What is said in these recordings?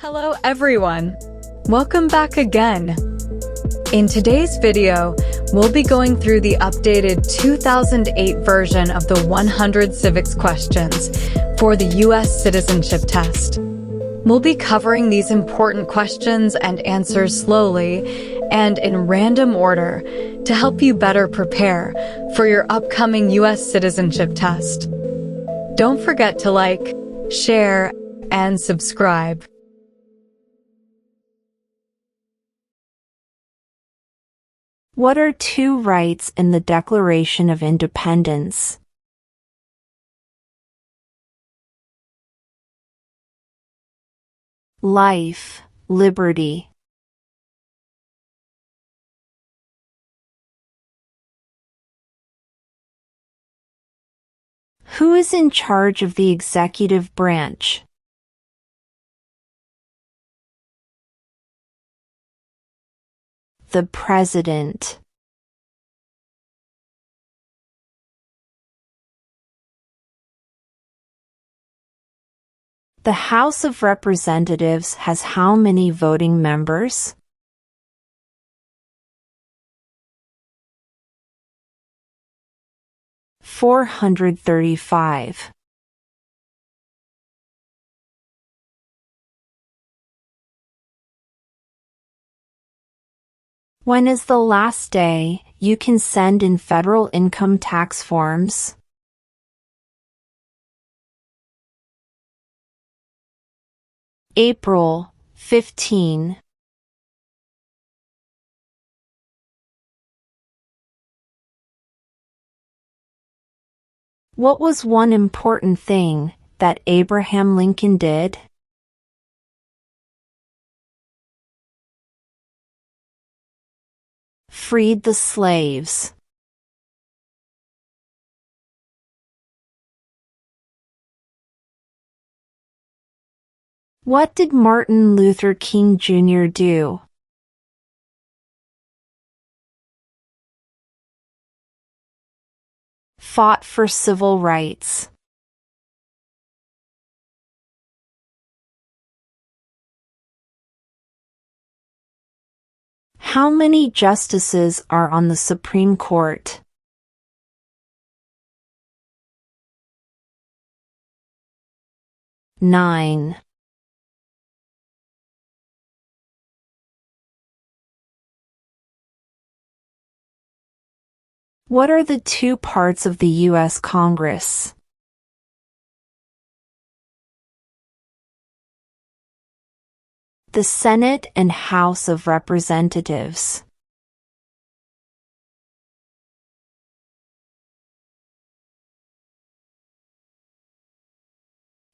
Hello everyone! Welcome back again! In today's video, we'll be going through the updated 2008 version of the 100 civics questions for the U.S. Citizenship Test. We'll be covering these important questions and answers slowly and in random order to help you better prepare for your upcoming U.S. Citizenship Test. Don't forget to like, share, and subscribe. What are two rights in the Declaration of Independence? Life, liberty. Who is in charge of the executive branch? The President. The House of Representatives has how many voting members? $435. When is the last day you can send in federal income tax forms? April 15. What was one important thing that Abraham Lincoln did? Freed the slaves. What did Martin Luther King Jr. do? Fought for civil rights. How many justices are on the Supreme Court? 9. What are the two parts of the U.S. Congress? The Senate and House of Representatives.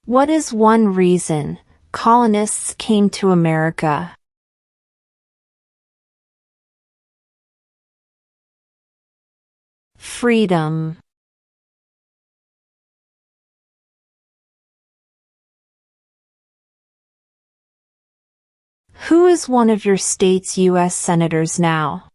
What is one reason colonists came to America? Freedom. Who is one of your state's U.S. senators now?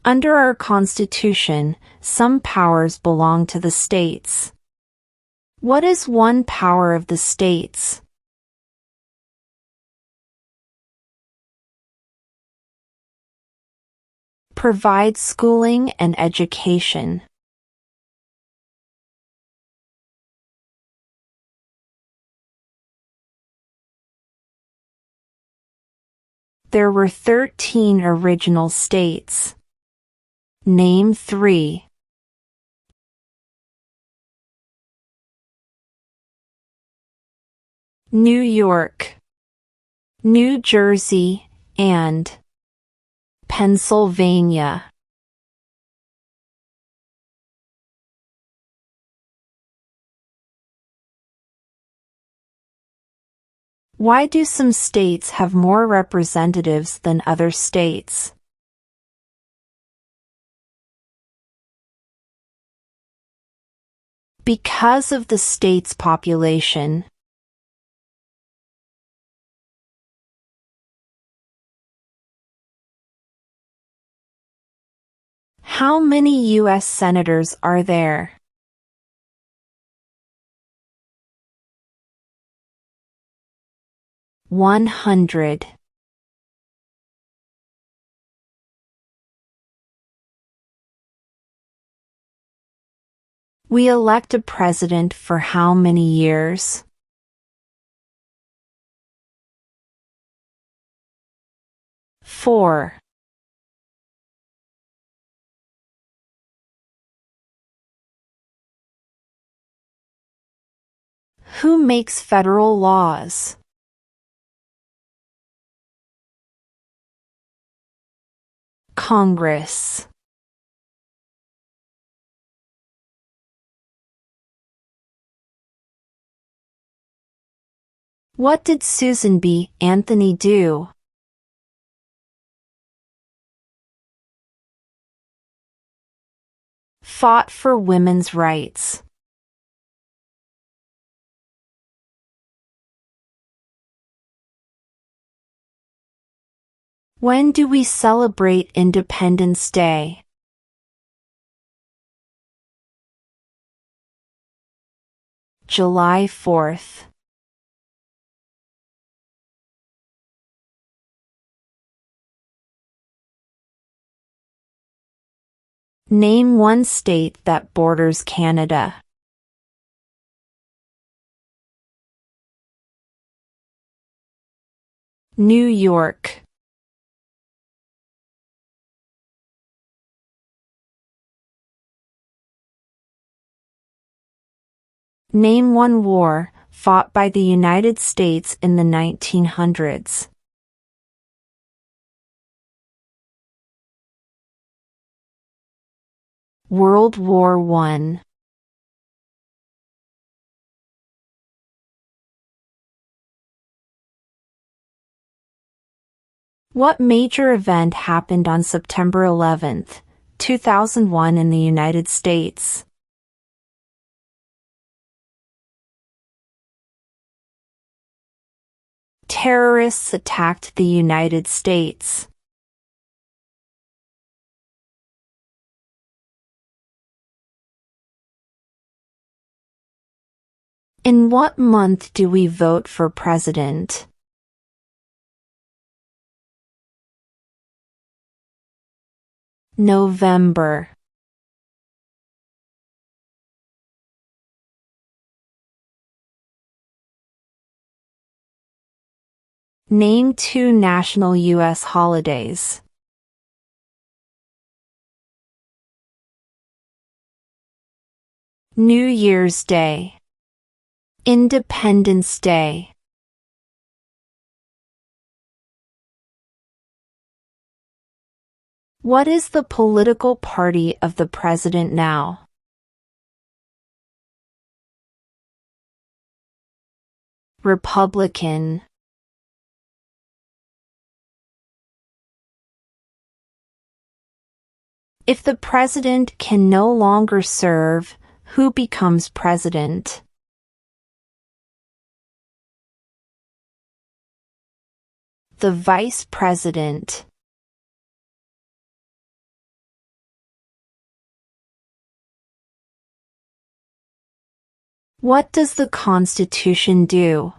Under our Constitution, some powers belong to the states. What is one power of the states? Provide schooling and education. There were 13 original states. Name 3. New York, New Jersey, and Pennsylvania. Why do some states have more representatives than other states? Because of the state's population. How many U.S. senators are there? 100. We elect a president for how many years? 4. Who makes federal laws? Congress. What did Susan B. Anthony do? Fought for women's rights. When do we celebrate Independence Day? July 4th. Name one state that borders Canada. New York. Name one war fought by the United States in the 1900s. World War I. What major event happened on September 11, 2001 in the United States? Terrorists attacked the United States. In what month do we vote for president? November. Name two national U.S. holidays. New Year's Day. Independence Day. What is the political party of the president now? Republican. If the president can no longer serve, who becomes president? The vice president. What does the Constitution do?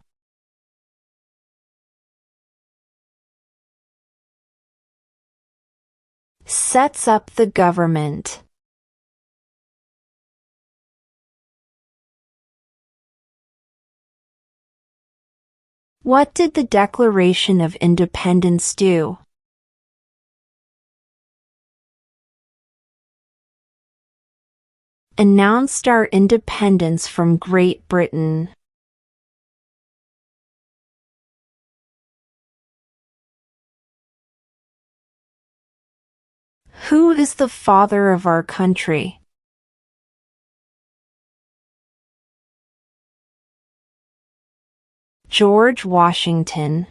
Sets up the government. What did the Declaration of Independence do? Announced our independence from Great Britain. Who is the father of our country? George Washington.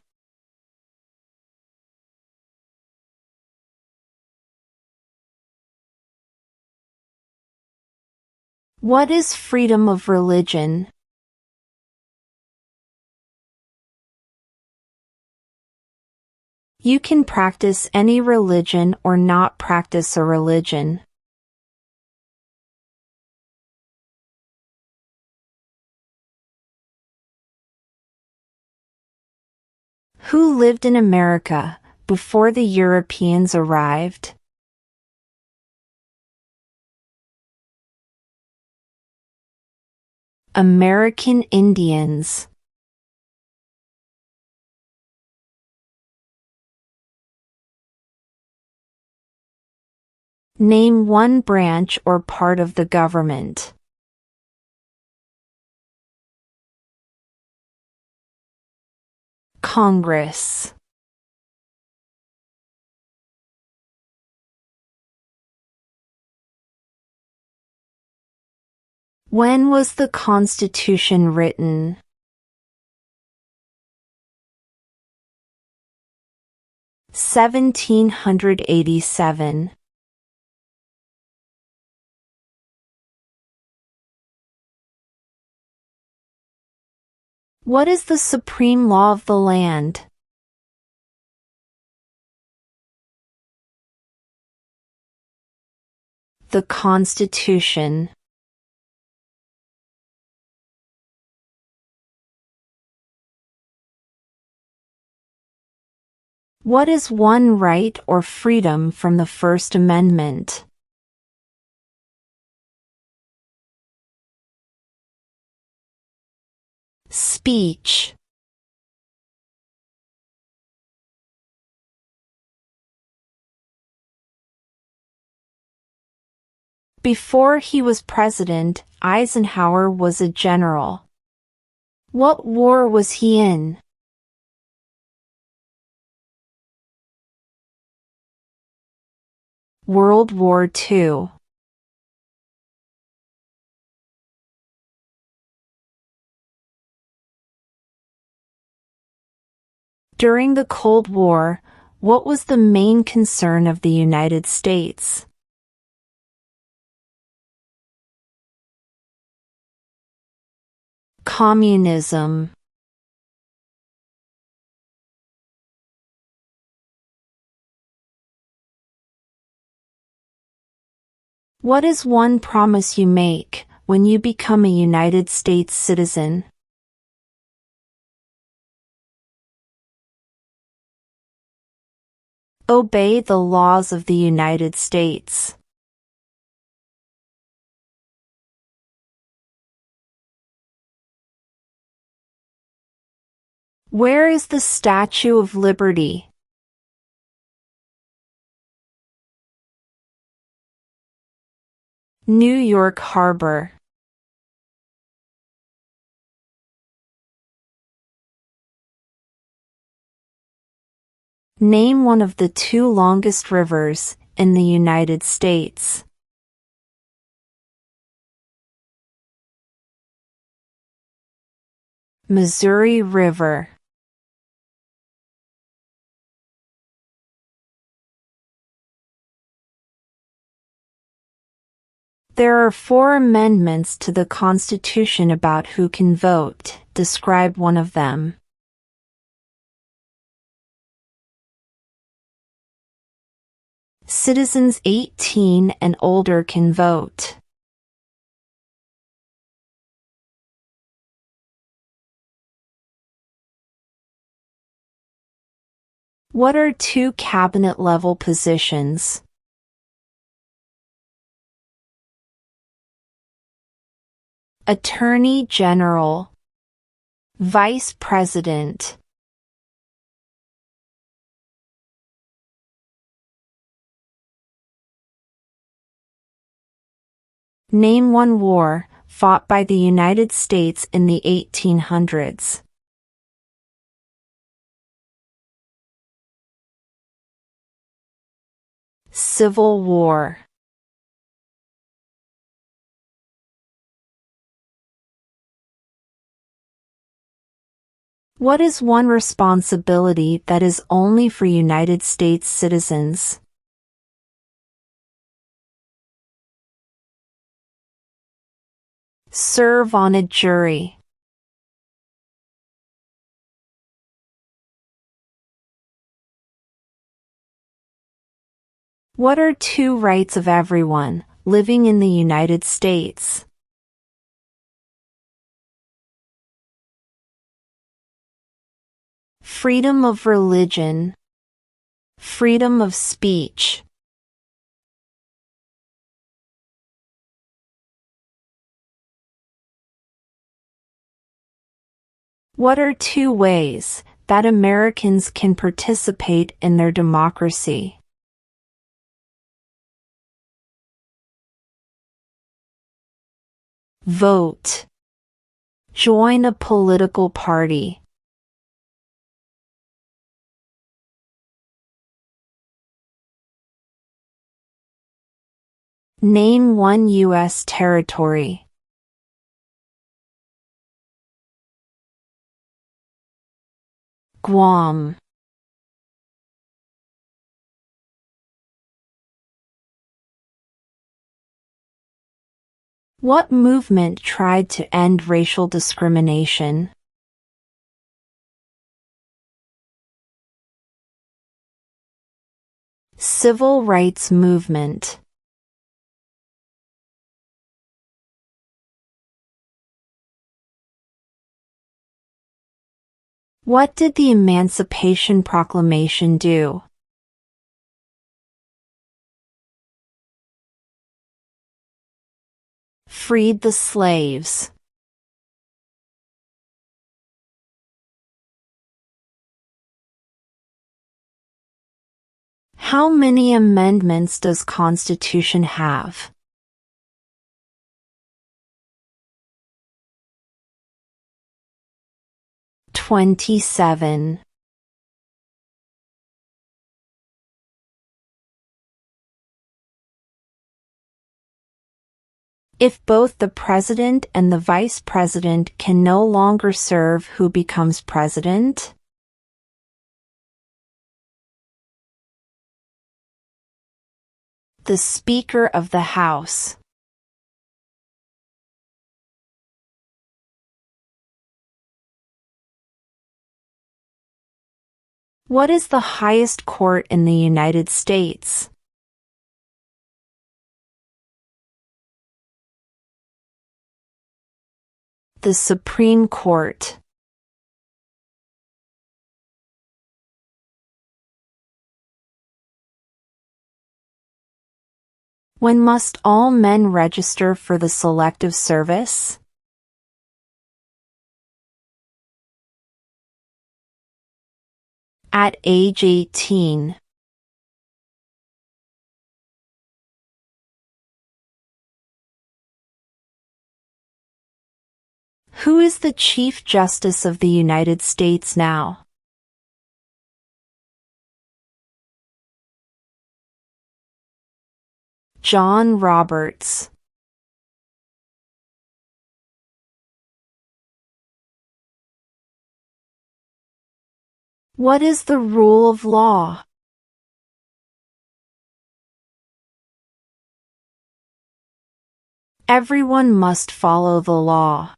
What is freedom of religion? You can practice any religion or not practice a religion. Who lived in America before the Europeans arrived? American Indians. Name one branch or part of the government. Congress. When was the Constitution written? (1787). What is the supreme law of the land? The Constitution. What is one right or freedom from the First Amendment? Speech. Before he was president, Eisenhower was a general. What war was he in? World War II. During the Cold War, what was the main concern of the United States? Communism. What is one promise you make when you become a United States citizen? Obey the laws of the United States. Where is the Statue of Liberty? New York Harbor. Name one of the two longest rivers in the United States. Missouri River. There are 4 amendments to the Constitution about who can vote. Describe one of them. Citizens 18 and older can vote. What are 2 cabinet-level positions? Attorney General, Vice President. Name one war fought by the United States in the 1800s. Civil War. What is one responsibility that is only for United States citizens? Serve on a jury. What are 2 rights of everyone living in the United States? freedom of religion, freedom of speech. What are 2 ways that Americans can participate in their democracy? Vote. Join a political party. Name one U.S. territory. Guam. What movement tried to end racial discrimination? Civil rights movement. What did the Emancipation Proclamation do? Freed the slaves. How many amendments does Constitution have? 27. If both the president and the vice president can no longer serve, who becomes president? The Speaker of the House. What is the highest court in the United States? The Supreme Court. When must all men register for the Selective Service? At age 18. Who is the Chief Justice of the United States now? John Roberts. What is the rule of law? Everyone must follow the law.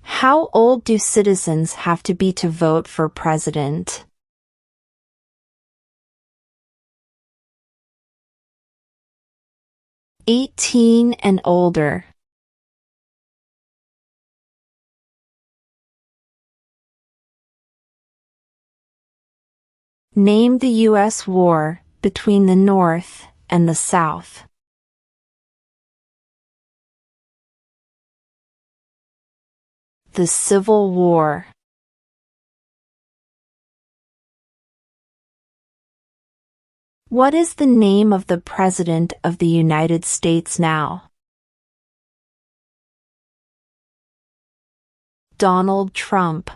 How old do citizens have to be to vote for president? 18 and older. Name the U.S. war between the North and the South. The Civil War. What is the name of the President of the United States now? Donald Trump.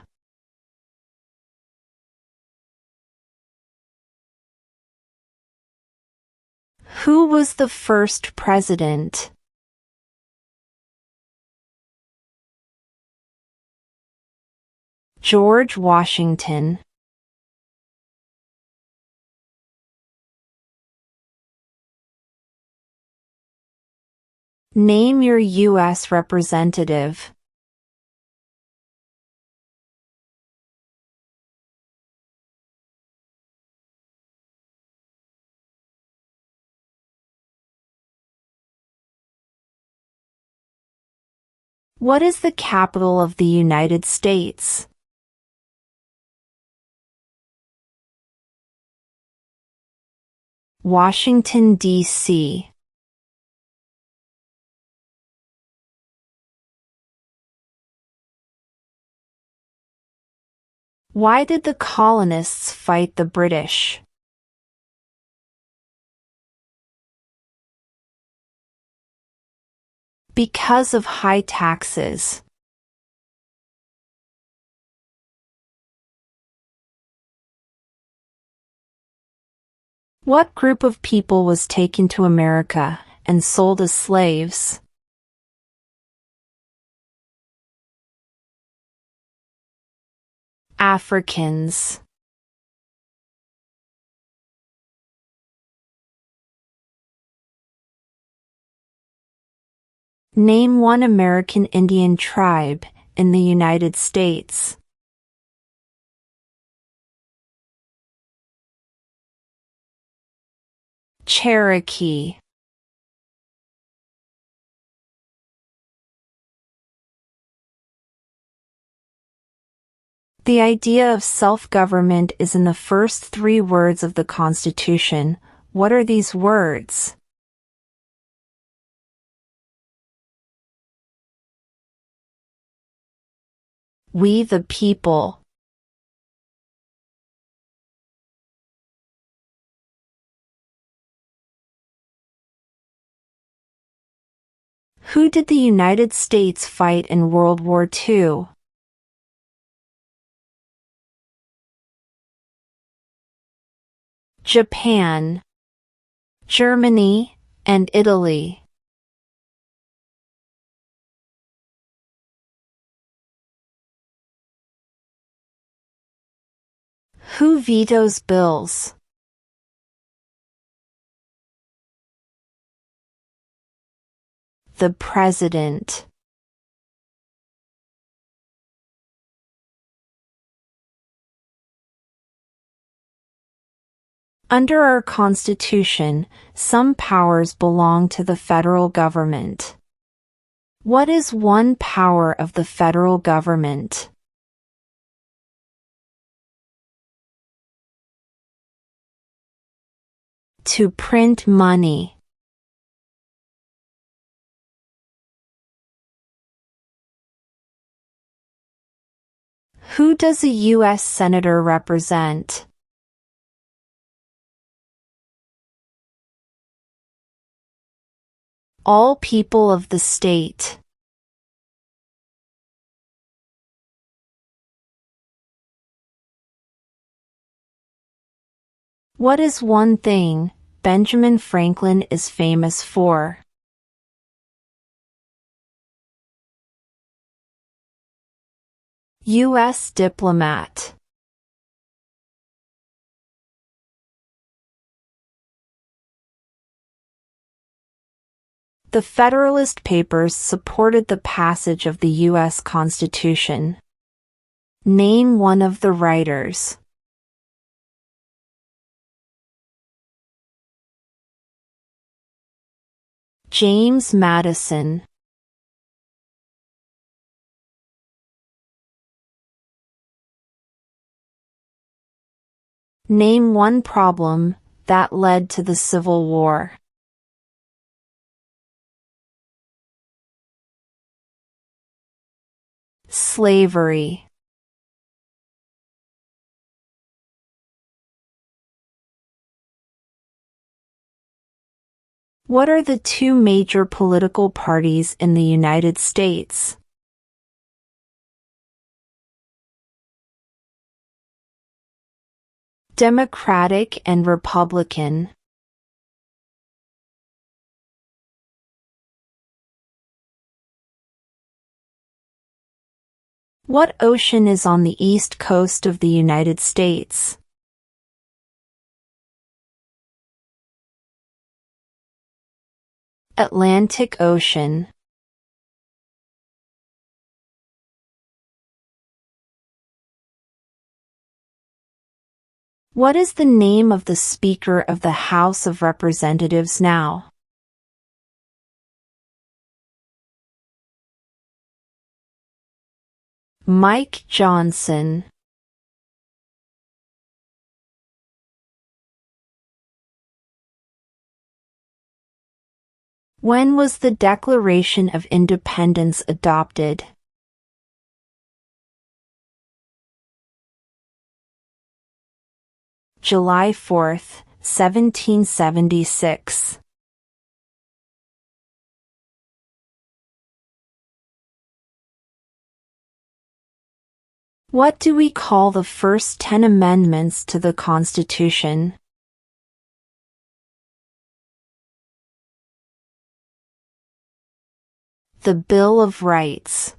Who was the first president? George Washington. Name your U.S. representative. What is the capital of the United States? Washington, D.C. Why did the colonists fight the British? Because of high taxes. What group of people was taken to America and sold as slaves? Africans. Name one American Indian tribe in the United States. Cherokee. The idea of self-government is in the first 3 words of the Constitution. What are these words? We the people. Who did the United States fight in World War II? Japan, Germany, and Italy. Who vetoes bills? The President. Under our Constitution, some powers belong to the federal government. What is one power of the federal government? To print money. Who does a U.S. Senator represent? All people of the state. What is one thing Benjamin Franklin is famous for? U.S. diplomat. The Federalist Papers supported the passage of the U.S. Constitution. Name one of the writers. James Madison. Name one problem that led to the Civil War. Slavery. What are the 2 major political parties in the United States? Democratic and Republican. What ocean is on the east coast of the United States? Atlantic Ocean. What is the name of the Speaker of the House of Representatives now? Mike Johnson. When was the Declaration of Independence adopted? July 4, 1776. What do we call the first 10 amendments to the Constitution? The Bill of Rights.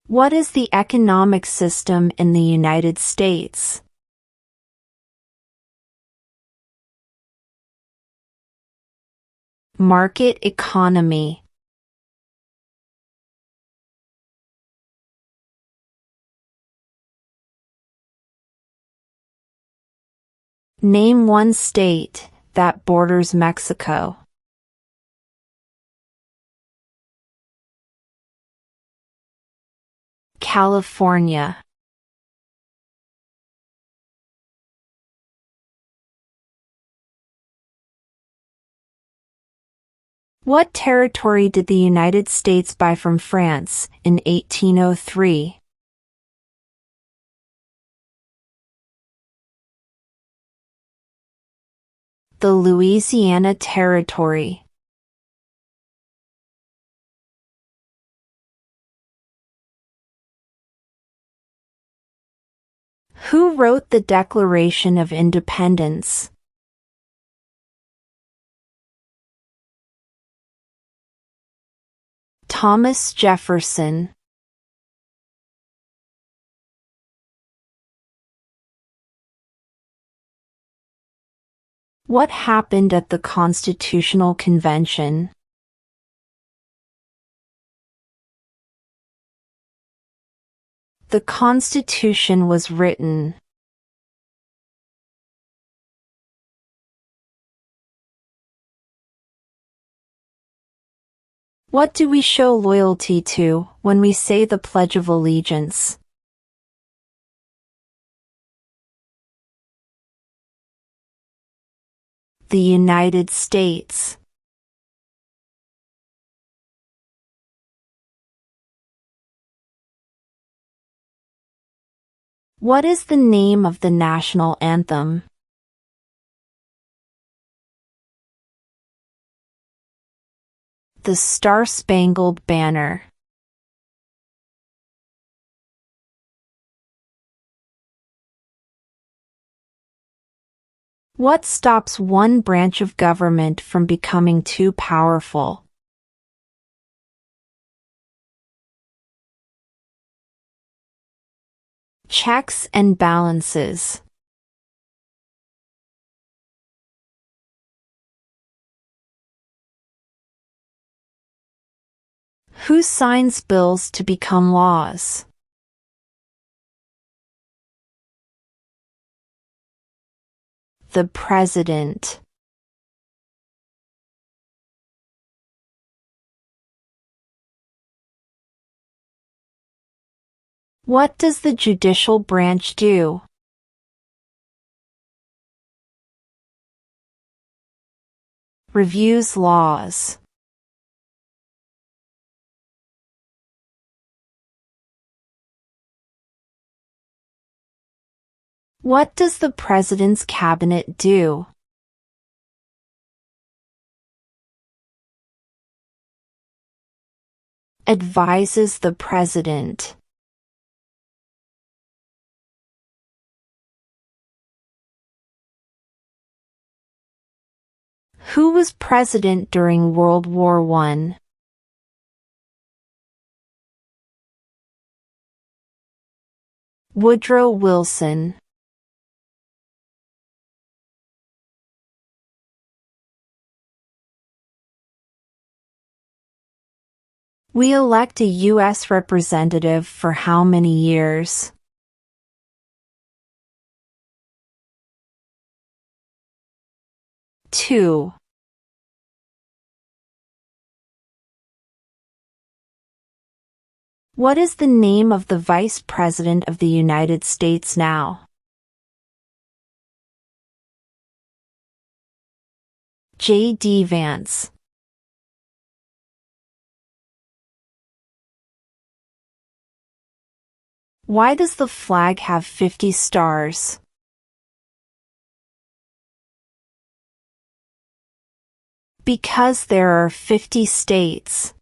What is the economic system in the United States? Market economy. Name one state that borders Mexico. California. What territory did the United States buy from France in 1803? The Louisiana Territory. Who wrote the Declaration of Independence? Thomas Jefferson. What happened at the Constitutional Convention? The Constitution was written. What do we show loyalty to when we say the Pledge of Allegiance? The United States. What is the name of the national anthem? The Star-Spangled Banner. What stops one branch of government from becoming too powerful? Checks and balances. Who signs bills to become laws? The President. What does the judicial branch do? Reviews laws. What does the President's cabinet do? Advises the President. Who was president during World War I? Woodrow Wilson. We elect a U.S. representative for how many years? 2. What is the name of the Vice President of the United States now? J.D. Vance. Why does the flag have 50 stars? Because there are 50 states.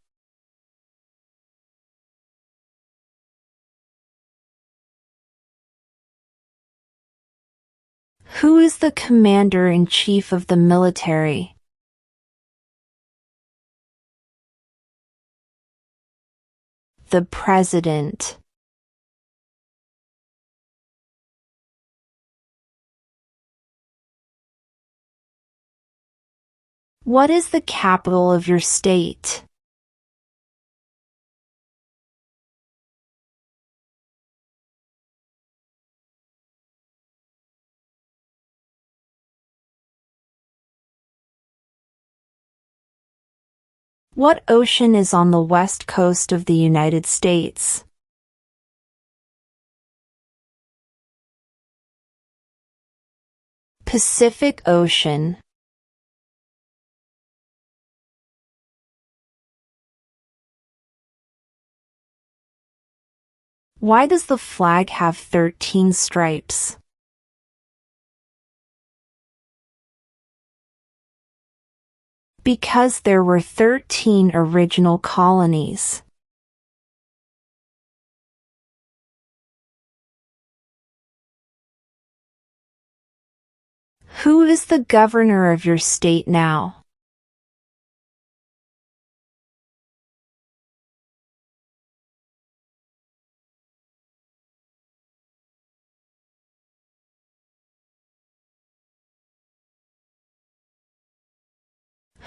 Who is the commander-in-chief of the military? The president. What is the capital of your state? What ocean is on the west coast of the United States? Pacific Ocean. Why does the flag have 13 stripes? Because there were 13 original colonies. Who is the governor of your state now?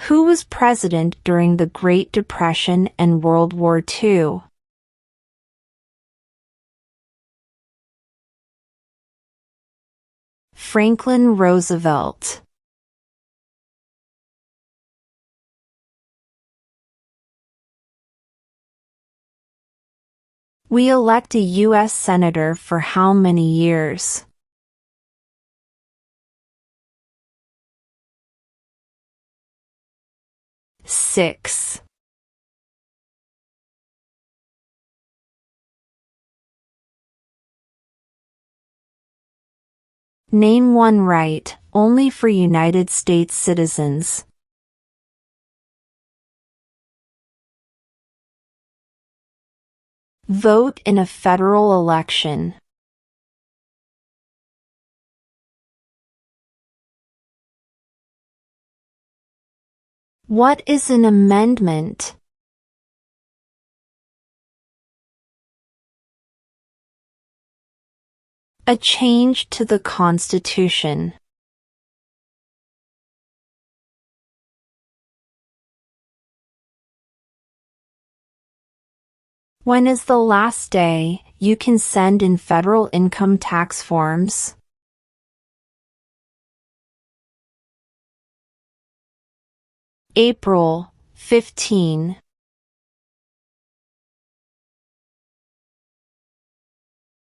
Who was president during the Great Depression and World War II? Franklin Roosevelt. We elect a U.S. Senator for how many years? Six. Name one right, only for United States citizens. Vote in a federal election. What is an amendment? A change to the Constitution. When is the last day you can send in federal income tax forms? April 15.